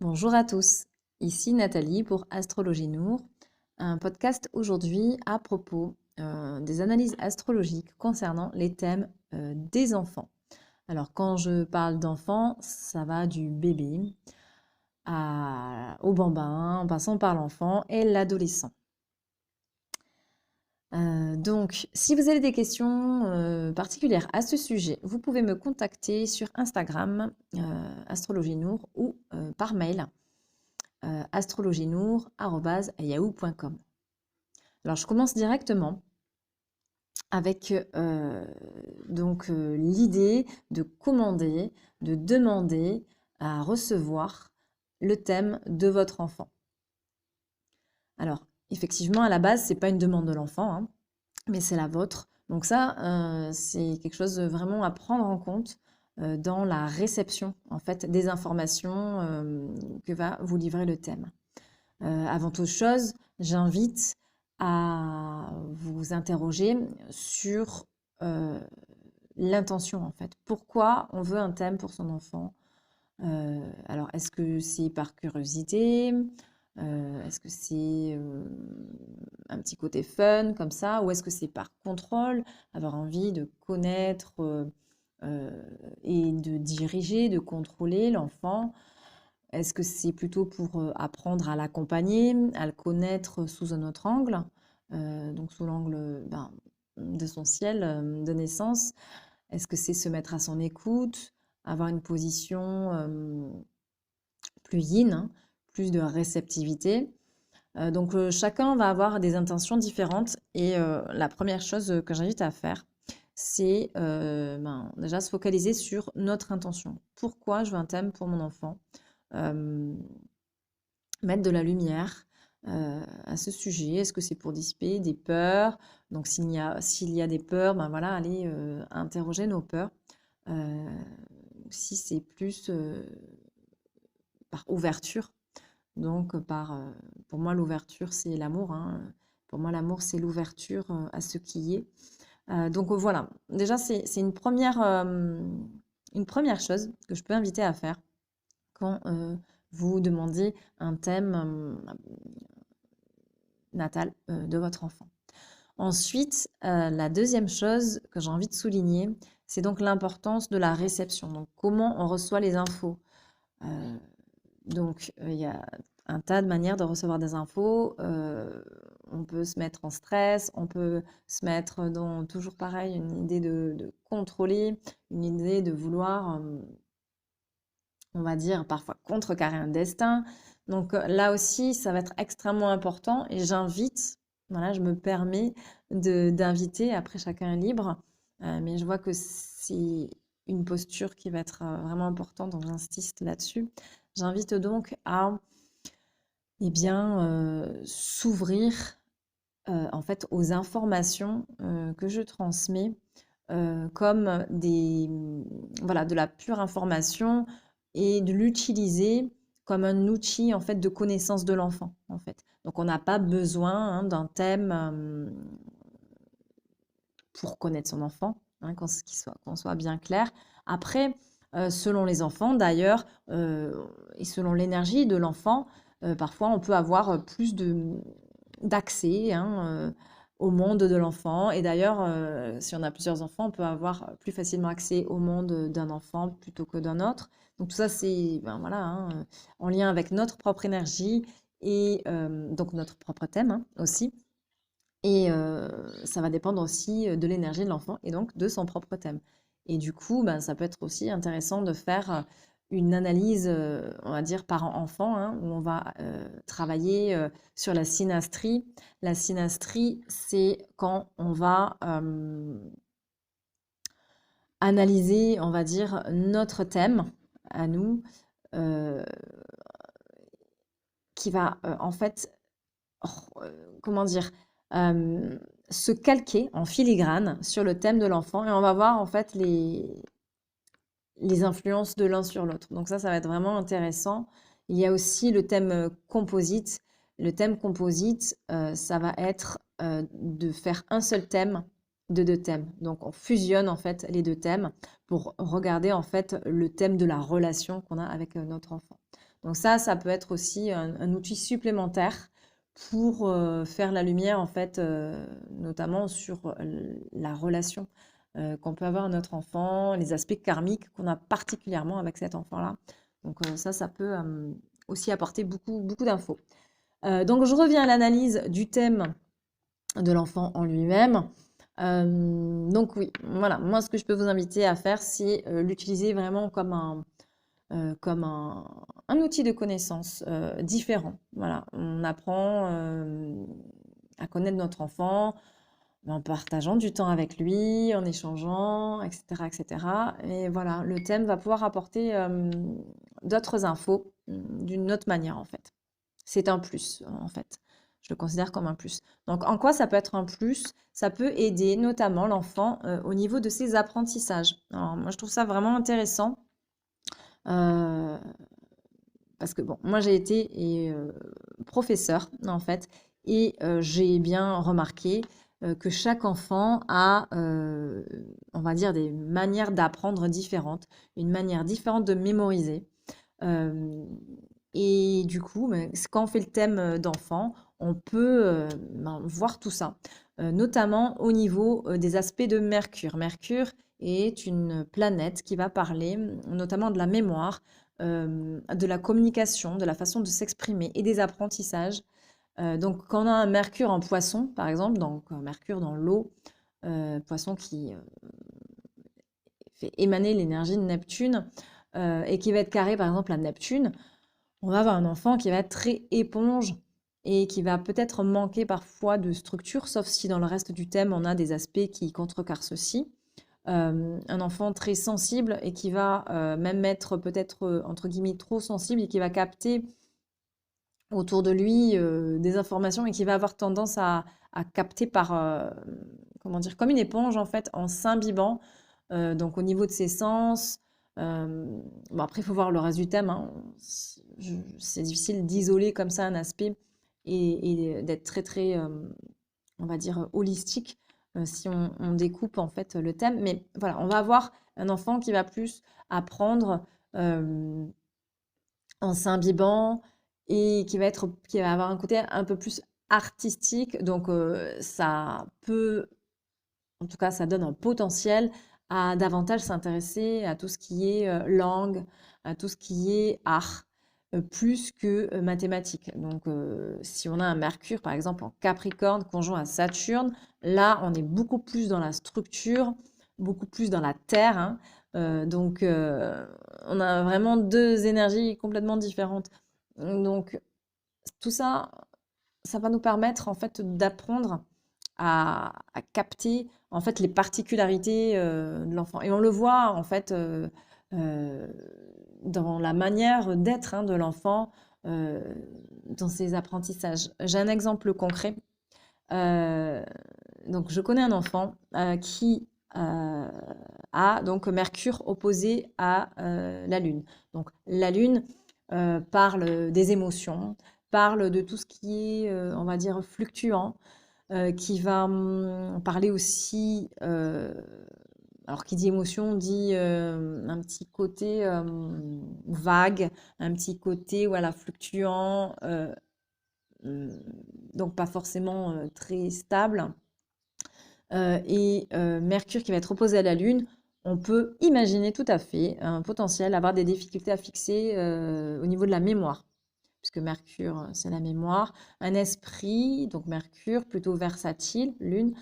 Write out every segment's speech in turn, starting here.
Bonjour à tous, ici Nathalie pour Astrologie Nour, un podcast aujourd'hui à propos des analyses astrologiques concernant les thèmes des enfants. Alors quand je parle d'enfants, ça va du bébé au bambin, en passant par l'enfant et l'adolescent. Donc, si vous avez des questions particulières à ce sujet, vous pouvez me contacter sur Instagram, Astrologie Nour, ou par mail astrologienour@yahoo.com. Alors, je commence directement avec l'idée de commander, de demander à recevoir le thème de votre enfant. Alors, effectivement, à la base, c'est pas une demande de l'enfant, hein, mais c'est la vôtre. Donc ça, c'est quelque chose vraiment à prendre en compte dans la réception en fait des informations que va vous livrer le thème. Avant toute chose, j'invite à vous interroger sur l'intention en fait. Pourquoi on veut un thème pour son enfant? Alors, est-ce que c'est par curiosité? Est-ce que c'est un petit côté fun comme ça? Ou est-ce que c'est par contrôle, avoir envie de connaître et de diriger, de contrôler l'enfant? Est-ce que c'est plutôt pour apprendre à l'accompagner, à le connaître sous un autre angle, donc sous l'angle de son ciel de naissance? Est-ce que c'est se mettre à son écoute, avoir une position plus yin, hein, plus de réceptivité? Chacun va avoir des intentions différentes et la première chose que j'invite à faire, c'est déjà se focaliser sur notre intention. Pourquoi je veux un thème pour mon enfant? Mettre de la lumière à ce sujet. Est-ce que c'est pour dissiper des peurs? Donc s'il y a des peurs, ben voilà, aller interroger nos peurs. Si c'est plus par ouverture, donc pour moi l'ouverture c'est l'amour, hein. Pour moi l'amour c'est l'ouverture à ce qui est. Voilà, déjà c'est une première chose que je peux inviter à faire quand vous demandez un thème natal de votre enfant. Ensuite, la deuxième chose que j'ai envie de souligner, c'est donc l'importance de la réception. Donc, comment on reçoit les infos. Il y a un tas de manières de recevoir des infos. On peut se mettre en stress, on peut se mettre dans, toujours pareil, une idée de contrôler, une idée de vouloir on va dire, parfois contrecarrer un destin. Donc là aussi, ça va être extrêmement important et j'invite, voilà, je me permets d'inviter, après chacun est libre, mais je vois que c'est une posture qui va être vraiment importante, donc j'insiste là-dessus. J'invite donc à s'ouvrir en fait aux informations que je transmets comme voilà, de la pure information et de l'utiliser comme un outil en fait de connaissance de l'enfant en fait. Donc on n'a pas besoin hein, d'un thème pour connaître son enfant, hein, qu'on soit bien clair. Après, selon les enfants d'ailleurs et selon l'énergie de l'enfant, parfois on peut avoir plus d'accès hein, au monde de l'enfant. Et d'ailleurs, si on a plusieurs enfants, on peut avoir plus facilement accès au monde d'un enfant plutôt que d'un autre. Donc tout ça, c'est voilà, hein, en lien avec notre propre énergie et donc notre propre thème hein, aussi. Et ça va dépendre aussi de l'énergie de l'enfant et donc de son propre thème. Et du coup, ça peut être aussi intéressant de faire une analyse, on va dire, parent-enfant, hein, où on va travailler sur la synastrie. La synastrie, c'est quand on va analyser, on va dire, notre thème à nous, euh, qui va en fait, comment dire, se calquer en filigrane sur le thème de l'enfant et on va voir en fait les influences de l'un sur l'autre. Donc ça va être vraiment intéressant. Il y a aussi le thème composite. Le thème composite, ça va être de faire un seul thème de deux thèmes. Donc on fusionne en fait les deux thèmes pour regarder en fait le thème de la relation qu'on a avec notre enfant. Donc ça peut être aussi un outil supplémentaire pour faire la lumière, en fait, notamment sur la relation qu'on peut avoir à notre enfant, les aspects karmiques qu'on a particulièrement avec cet enfant-là. Donc ça peut aussi apporter beaucoup, beaucoup d'infos. Donc je reviens à l'analyse du thème de l'enfant en lui-même. Donc oui, voilà, moi ce que je peux vous inviter à faire, c'est l'utiliser vraiment comme un outil de connaissance différent. Voilà, on apprend à connaître notre enfant en partageant du temps avec lui, en échangeant, etc., etc. Et voilà, le thème va pouvoir apporter d'autres infos d'une autre manière en fait. C'est un plus en fait. Je le considère comme un plus. Donc en quoi ça peut être un plus? Ça peut aider notamment l'enfant au niveau de ses apprentissages. Alors moi je trouve ça vraiment intéressant. Parce que bon, moi j'ai été professeur en fait, et j'ai bien remarqué que chaque enfant a, on va dire, des manières d'apprendre différentes, une manière différente de mémoriser. Euh, et du coup, quand on fait le thème d'enfant, on peut voir tout ça, notamment au niveau des aspects de Mercure. Mercure est une planète qui va parler notamment de la mémoire, de la communication, de la façon de s'exprimer et des apprentissages. Donc, quand on a un Mercure en poisson, par exemple, donc un Mercure dans l'eau, poisson qui fait émaner l'énergie de Neptune, et qui va être carré, par exemple, à Neptune, on va avoir un enfant qui va être très éponge et qui va peut-être manquer parfois de structure, sauf si dans le reste du thème, on a des aspects qui contrecarrent ceci. Un enfant très sensible et qui va même être peut-être, entre guillemets, trop sensible et qui va capter autour de lui des informations et qui va avoir tendance à capter par, comment dire, comme une éponge en fait, en s'imbibant, donc au niveau de ses sens. Bon, après, il faut voir le reste du thème, hein. C'est difficile d'isoler comme ça un aspect et d'être très, très, on va dire, holistique si on découpe en fait le thème. Mais voilà, on va avoir un enfant qui va plus apprendre en s'imbibant et qui va avoir un côté un peu plus artistique. Donc ça peut, en tout cas, ça donne un potentiel à davantage s'intéresser à tout ce qui est langue, à tout ce qui est art, plus que mathématiques. Donc, si on a un Mercure, par exemple, en Capricorne, conjoint à Saturne, là, on est beaucoup plus dans la structure, beaucoup plus dans la terre, hein. Donc, on a vraiment deux énergies complètement différentes. Donc, tout ça, ça va nous permettre, en fait, d'apprendre à capter en fait les particularités de l'enfant. Et on le voit en fait euh, dans la manière d'être de l'enfant, euh, dans ses apprentissages. J'ai un exemple concret. Euh, donc je connais un enfant qui a donc Mercure opposé à la Lune. Donc la Lune parle des émotions, parle de tout ce qui est, on va dire, fluctuant, qui va parler aussi, alors qui dit émotion dit un petit côté vague, un petit côté voilà, fluctuant, mm, donc pas forcément très stable. Et Mercure qui va être opposé à la Lune, on peut imaginer tout à fait un potentiel, avoir des difficultés à fixer au niveau de la mémoire puisque Mercure, c'est la mémoire, un esprit, donc Mercure, plutôt versatile, Lune,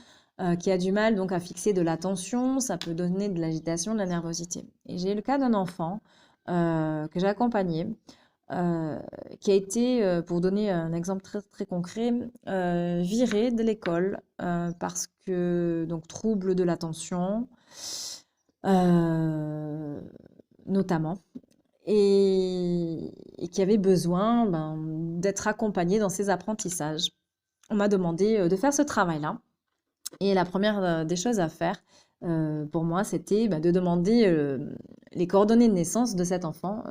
qui a du mal donc à fixer de l'attention, ça peut donner de l'agitation, de la nervosité. Et j'ai le cas d'un enfant que j'ai accompagné, qui a été, pour donner un exemple très, très concret, viré de l'école parce que, donc, trouble de l'attention, euh, notamment et qui avait besoin d'être accompagné dans ses apprentissages. On m'a demandé de faire ce travail-là. Et la première des choses à faire pour moi, c'était de demander les coordonnées de naissance de cet enfant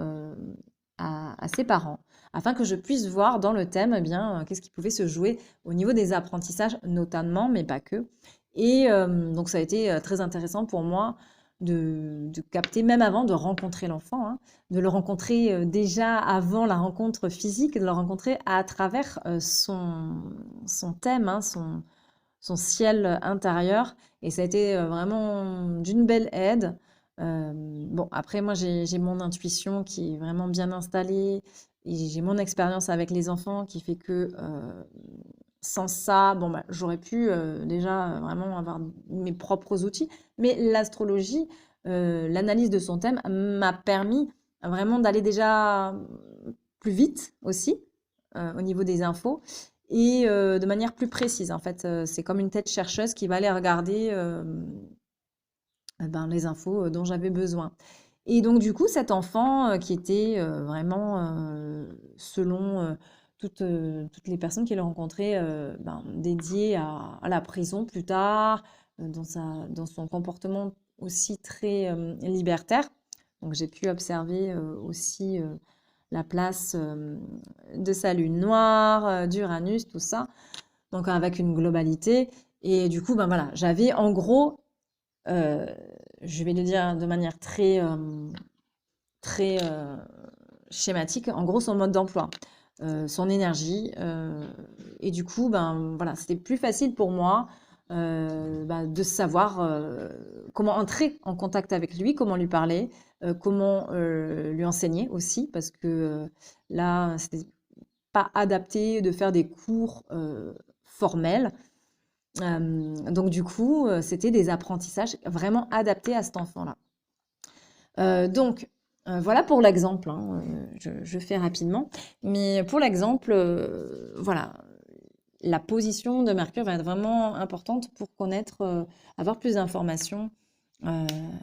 à ses parents, afin que je puisse voir dans le thème qu'est-ce qui pouvait se jouer au niveau des apprentissages, notamment, mais pas que. Et donc ça a été très intéressant pour moi de capter, même avant de rencontrer l'enfant, hein, de le rencontrer déjà avant la rencontre physique, de le rencontrer à travers son thème, hein, son ciel intérieur. Et ça a été vraiment d'une belle aide. Bon, après, moi, j'ai mon intuition qui est vraiment bien installée et j'ai mon expérience avec les enfants qui fait que sans ça, bon, bah, j'aurais pu déjà vraiment avoir mes propres outils. Mais l'astrologie, l'analyse de son thème m'a permis vraiment d'aller déjà plus vite aussi au niveau des infos et de manière plus précise. En fait, c'est comme une tête chercheuse qui va aller regarder ben, les infos dont j'avais besoin. Et donc, du coup, cet enfant qui était vraiment, selon toutes les personnes qu'il a rencontrées, ben, dédié à la prison plus tard, dans son comportement aussi très libertaire. Donc, j'ai pu observer aussi la place de sa lune noire, d'Uranus, tout ça. Donc, avec une globalité. Et du coup, ben voilà, j'avais en gros, euh, je vais le dire de manière très schématique, en gros, son mode d'emploi, son énergie. Et du coup, ben voilà, c'était plus facile pour moi ben, de savoir comment entrer en contact avec lui, comment lui parler, comment lui enseigner aussi, parce que là, c'était pas adapté de faire des cours formels. Donc du coup, c'était des apprentissages vraiment adaptés à cet enfant-là. Donc voilà pour l'exemple, hein, je fais rapidement. Mais pour l'exemple, voilà, la position de Mercure va être vraiment importante pour connaître, avoir plus d'informations,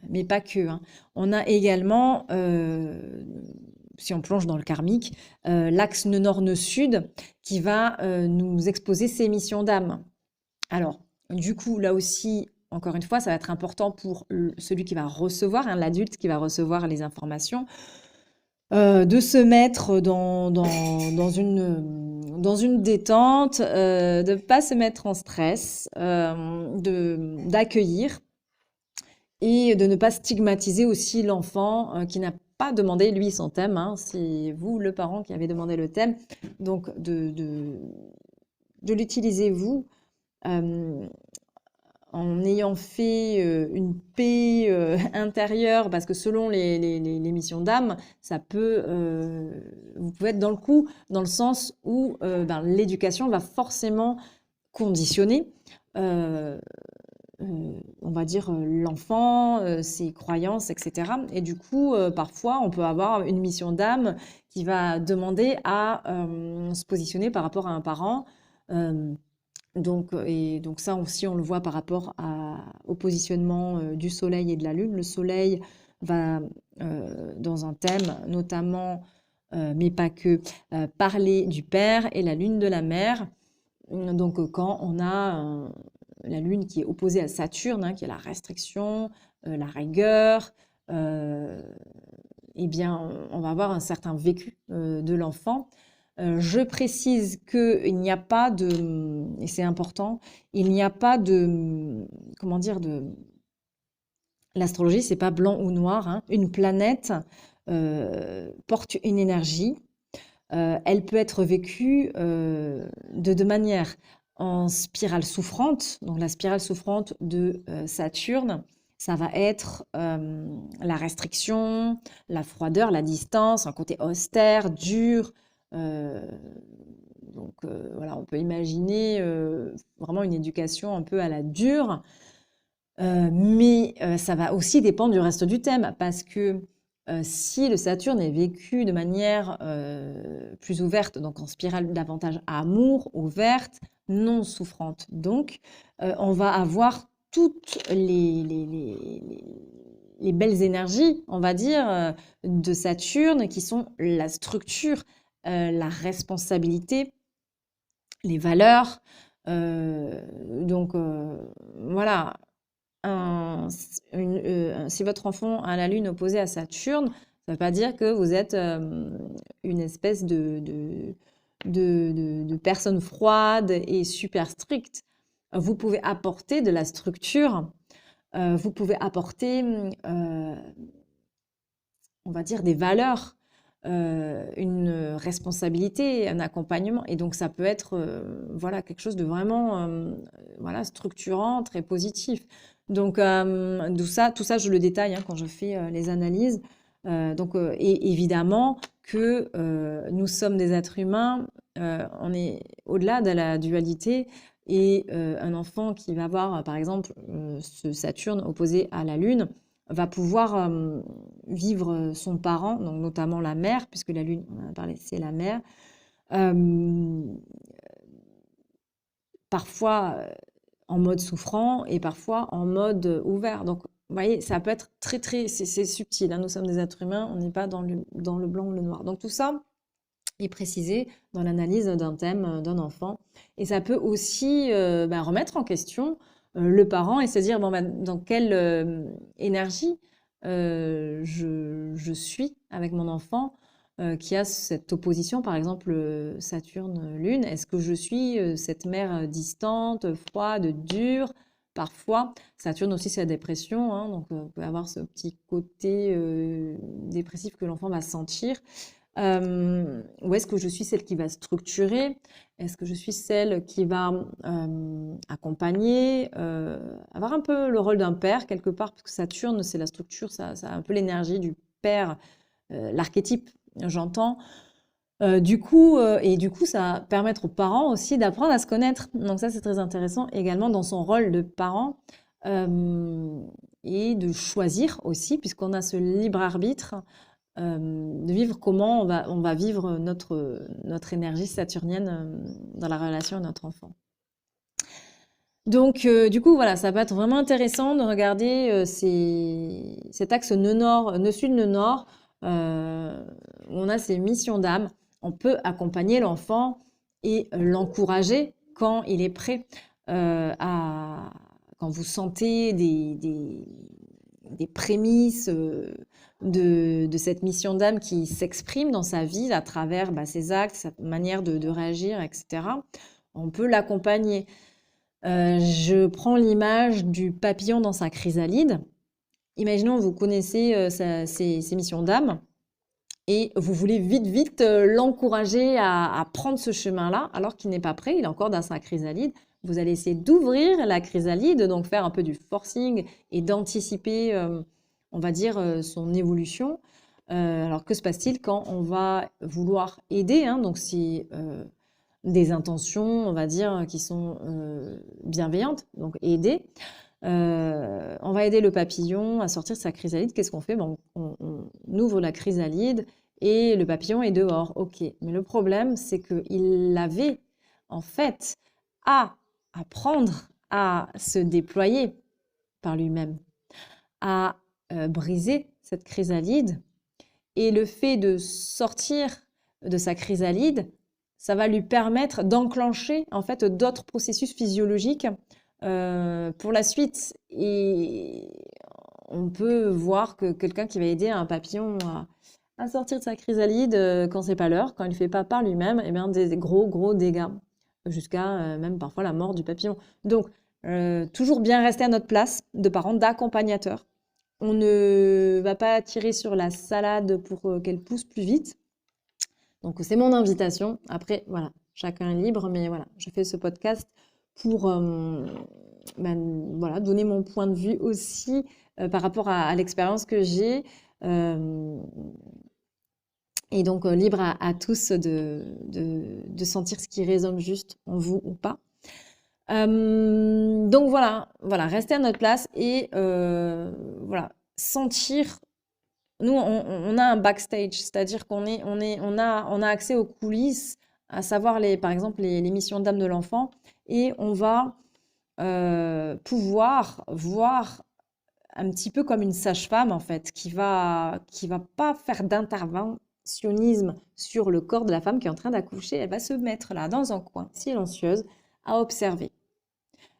mais pas que, hein. On a également, si on plonge dans le karmique, l'axe nord-nord-sud qui va nous exposer ses missions d'âme. Alors, du coup, là aussi, encore une fois, ça va être important pour celui qui va recevoir, hein, l'adulte qui va recevoir les informations, de se mettre dans une détente, de ne pas se mettre en stress, d'accueillir et de ne pas stigmatiser aussi l'enfant qui n'a pas demandé, lui, son thème. Hein, c'est vous, le parent, qui avez demandé le thème. Donc, de l'utiliser, vous, euh, en ayant fait une paix intérieure, parce que selon les missions d'âme, ça peut, vous pouvez être dans le coup, dans le sens où ben, l'éducation va forcément conditionner, euh, on va dire, l'enfant, ses croyances, etc. Et du coup, parfois, on peut avoir une mission d'âme qui va demander à se positionner par rapport à un parent. euh, donc ça aussi, on le voit par rapport au positionnement du Soleil et de la Lune. Le Soleil va, dans un thème, notamment, mais pas que, parler du Père et la Lune de la Mère. Donc quand on a la Lune qui est opposée à Saturne, hein, qui est la restriction, la rigueur, euh, eh bien, on va avoir un certain vécu de l'enfant. Je précise qu'il n'y a pas de, et c'est important, il n'y a pas de, comment dire, l'astrologie, c'est pas blanc ou noir, hein. Une planète porte une énergie. Elle peut être vécue de deux manières. En spirale souffrante, donc la spirale souffrante de Saturne, ça va être la restriction, la froideur, la distance, un côté austère, dur. euh, voilà, on peut imaginer vraiment une éducation un peu à la dure, mais ça va aussi dépendre du reste du thème, parce que si le Saturne est vécu de manière plus ouverte, donc en spirale davantage amour, ouverte, non souffrante, donc on va avoir toutes les belles énergies, on va dire, de Saturne, qui sont la structure, la responsabilité, les valeurs. Donc voilà, si votre enfant a la Lune opposée à Saturne, ça ne veut pas dire que vous êtes une espèce de personne froide et super stricte. Vous pouvez apporter de la structure vous pouvez apporter, on va dire, des valeurs, une responsabilité, un accompagnement. Et donc, ça peut être voilà, quelque chose de vraiment voilà, structurant, très positif. Donc, tout ça, je le détaille quand je fais les analyses. Et évidemment que nous sommes des êtres humains, on est au-delà de la dualité. Et un enfant qui va avoir, par exemple, ce Saturne opposé à la Lune, va pouvoir vivre son parent, donc notamment la mère, puisque la Lune, on en a parlé, c'est la mère, parfois en mode souffrant et parfois en mode ouvert. Donc, vous voyez, ça peut être très, très, c'est subtil. Nous sommes des êtres humains, on n'est pas dans le blanc ou le noir. Donc, tout ça est précisé dans l'analyse d'un thème d'un enfant. Et ça peut aussi remettre en question le parent et se dire, bon, dans quelle énergie je suis avec mon enfant qui a cette opposition, par exemple Saturne-Lune. Est-ce que je suis cette mère distante, froide, dure? Parfois, Saturne aussi, c'est la dépression, donc on peut avoir ce petit côté dépressif que l'enfant va sentir. Ou est-ce que je suis celle qui va structurer? Est-ce que je suis celle qui va accompagner, avoir un peu le rôle d'un père quelque part, parce que Saturne, c'est la structure, ça a un peu l'énergie du père, l'archétype, j'entends. Du coup, ça va permettre aux parents aussi d'apprendre à se connaître. Donc ça, c'est très intéressant également dans son rôle de parent et de choisir aussi, puisqu'on a ce libre arbitre de vivre comment on va vivre notre énergie saturnienne dans la relation à notre enfant. Donc, du coup, voilà, ça va être vraiment intéressant de regarder cet axe nœud-nord, nœud-sud-nœud-nord, où on a ces missions d'âme. On peut accompagner l'enfant et l'encourager quand il est prêt quand vous sentez des prémices de cette mission d'âme qui s'exprime dans sa vie à travers ses actes, sa manière de réagir, etc. On peut l'accompagner. Je prends l'image du papillon dans sa chrysalide. Imaginons, vous connaissez ses missions d'âme et vous voulez vite l'encourager à prendre ce chemin-là alors qu'il n'est pas prêt, il est encore dans sa chrysalide. Vous allez essayer d'ouvrir la chrysalide, donc faire un peu du forcing et d'anticiper, on va dire, son évolution. Alors que se passe-t-il quand on va vouloir aider, donc c'est des intentions, on va dire, qui sont bienveillantes, donc aider. On va aider le papillon à sortir de sa chrysalide. Qu'est-ce qu'on fait? On ouvre la chrysalide et le papillon est dehors. Ok, mais le problème, c'est qu'il avait en fait à apprendre à se déployer par lui-même, à briser cette chrysalide. Et le fait de sortir de sa chrysalide, ça va lui permettre d'enclencher en fait d'autres processus physiologiques pour la suite. Et on peut voir que quelqu'un qui va aider un papillon à sortir de sa chrysalide quand c'est pas l'heure, quand il ne fait pas par lui-même, et bien des gros dégâts, jusqu'à même parfois la mort du papillon. Donc, toujours bien rester à notre place de parents, d'accompagnateurs. On ne va pas tirer sur la salade pour qu'elle pousse plus vite. Donc, c'est mon invitation. Après, voilà, chacun est libre, mais voilà, je fais ce podcast pour voilà, donner mon point de vue aussi par rapport à l'expérience que j'ai. Et donc, libre à tous de sentir ce qui résonne juste en vous ou pas. Donc voilà, rester à notre place et voilà, sentir. Nous, on a un backstage, c'est-à-dire qu'on a accès aux coulisses, à savoir par exemple les missions d'âme de l'enfant, et on va pouvoir voir un petit peu comme une sage-femme en fait, qui va pas faire d'interventionnisme sur le corps de la femme qui est en train d'accoucher. Elle va se mettre là dans un coin, silencieuse, à observer.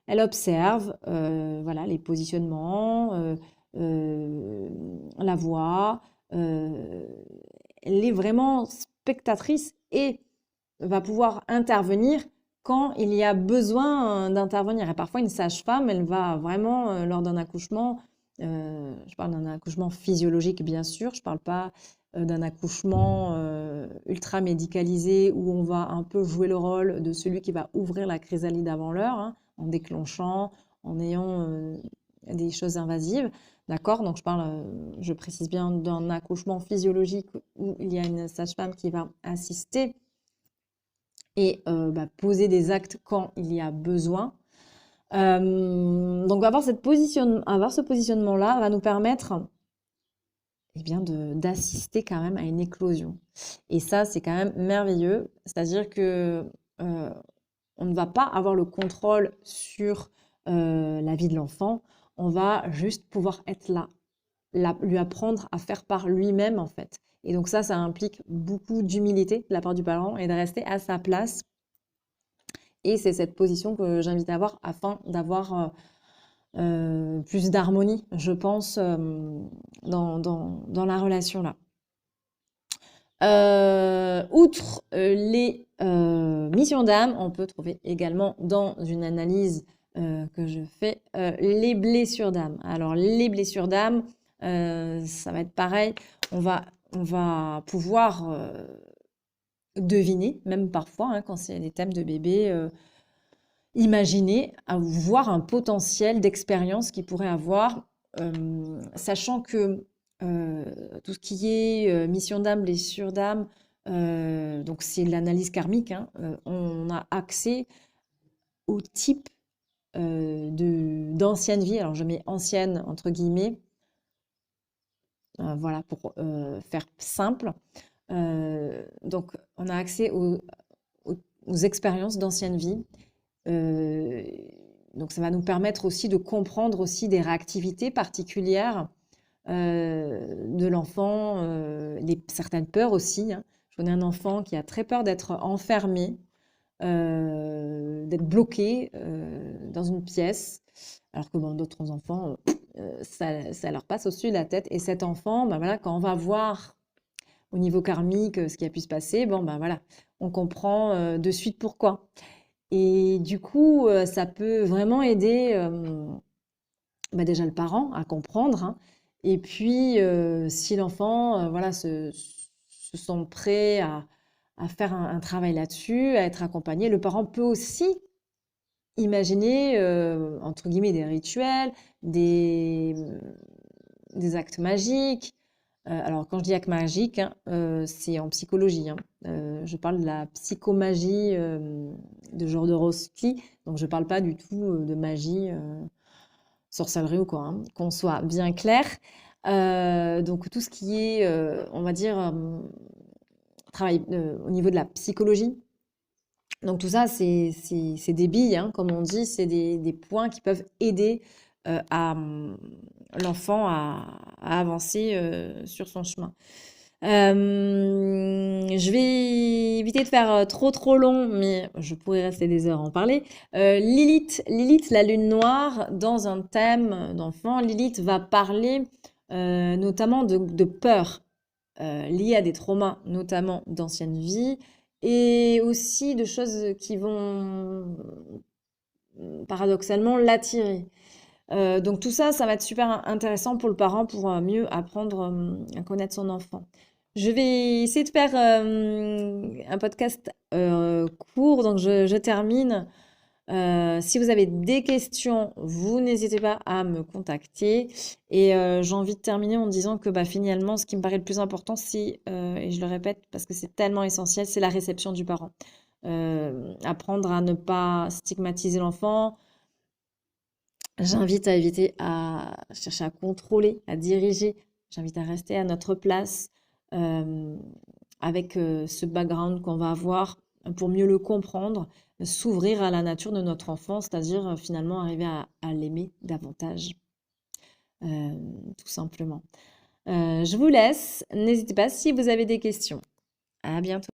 Elle observe voilà, les positionnements, la voix. Elle est vraiment spectatrice et va pouvoir intervenir quand il y a besoin d'intervenir. Et parfois, une sage-femme, elle va vraiment, lors d'un accouchement, je parle d'un accouchement physiologique, bien sûr, je parle pas d'un accouchement ultra médicalisé où on va un peu jouer le rôle de celui qui va ouvrir la chrysalide avant l'heure, hein, en déclenchant, en ayant des choses invasives. D'accord? Donc, je précise bien d'un accouchement physiologique où il y a une sage-femme qui va assister et poser des actes quand il y a besoin. Donc, avoir ce positionnement-là va nous permettre eh bien, d'assister quand même à une éclosion. Et ça, c'est quand même merveilleux. C'est-à-dire que on ne va pas avoir le contrôle sur la vie de l'enfant. On va juste pouvoir être là, lui apprendre à faire par lui-même, en fait. Et donc ça implique beaucoup d'humilité de la part du parent et de rester à sa place. Et c'est cette position que j'invite à avoir afin d'avoir plus d'harmonie, je pense, dans la relation là. Outre les missions d'âme, on peut trouver également dans une analyse que je fais les blessures d'âme. Alors les blessures d'âme, ça va être pareil. On va pouvoir deviner, même parfois, hein, quand c'est des thèmes de bébé, imaginer, voir un potentiel d'expérience qu'il pourrait avoir, sachant que tout ce qui est mission d'âme, blessure d'âme, donc c'est l'analyse karmique, hein, on a accès au type d'ancienne vie. Alors je mets ancienne entre guillemets, voilà, pour faire simple. Donc on a accès aux expériences d'ancienne vie. Donc ça va nous permettre aussi de comprendre aussi des réactivités particulières de l'enfant, certaines peurs aussi, hein. Je connais un enfant qui a très peur d'être enfermé, d'être bloqué dans une pièce, alors que d'autres enfants, ça leur passe au-dessus de la tête. Et cet enfant, voilà, quand on va voir au niveau karmique ce qui a pu se passer, voilà, on comprend de suite pourquoi. Et du coup, ça peut vraiment aider déjà le parent à comprendre, hein. Et puis, si l'enfant voilà, se sent prêt à faire un travail là-dessus, à être accompagné, le parent peut aussi imaginer, entre guillemets, des rituels, des actes magiques. Alors, quand je dis actes magiques, hein, c'est en psychologie, hein. Je parle de la psychomagie de Jodorowsky, donc je ne parle pas du tout de magie, sorcellerie ou quoi, hein, qu'on soit bien clair. Donc tout ce qui est, on va dire, travail au niveau de la psychologie. Donc tout ça, c'est des billes, hein, comme on dit, c'est des points qui peuvent aider l'enfant à avancer sur son chemin. Je vais éviter de faire trop long, mais je pourrais rester des heures à en parler. Lilith, la lune noire, dans un thème d'enfant, Lilith va parler notamment de peur liées à des traumas, notamment d'anciennes vies, et aussi de choses qui vont paradoxalement l'attirer. Donc tout ça va être super intéressant pour le parent pour mieux apprendre à connaître son enfant. Je vais essayer de faire un podcast court, donc je termine. Si vous avez des questions, vous n'hésitez pas à me contacter. Et j'ai envie de terminer en disant que finalement, ce qui me paraît le plus important, c'est, et je le répète parce que c'est tellement essentiel, c'est la réception du parent. Apprendre à ne pas stigmatiser l'enfant. J'invite à éviter à chercher à contrôler, à diriger. J'invite à rester à notre place avec ce background qu'on va avoir pour mieux le comprendre, s'ouvrir à la nature de notre enfant, c'est-à-dire finalement arriver à l'aimer davantage, tout simplement. Je vous laisse. N'hésitez pas si vous avez des questions. À bientôt.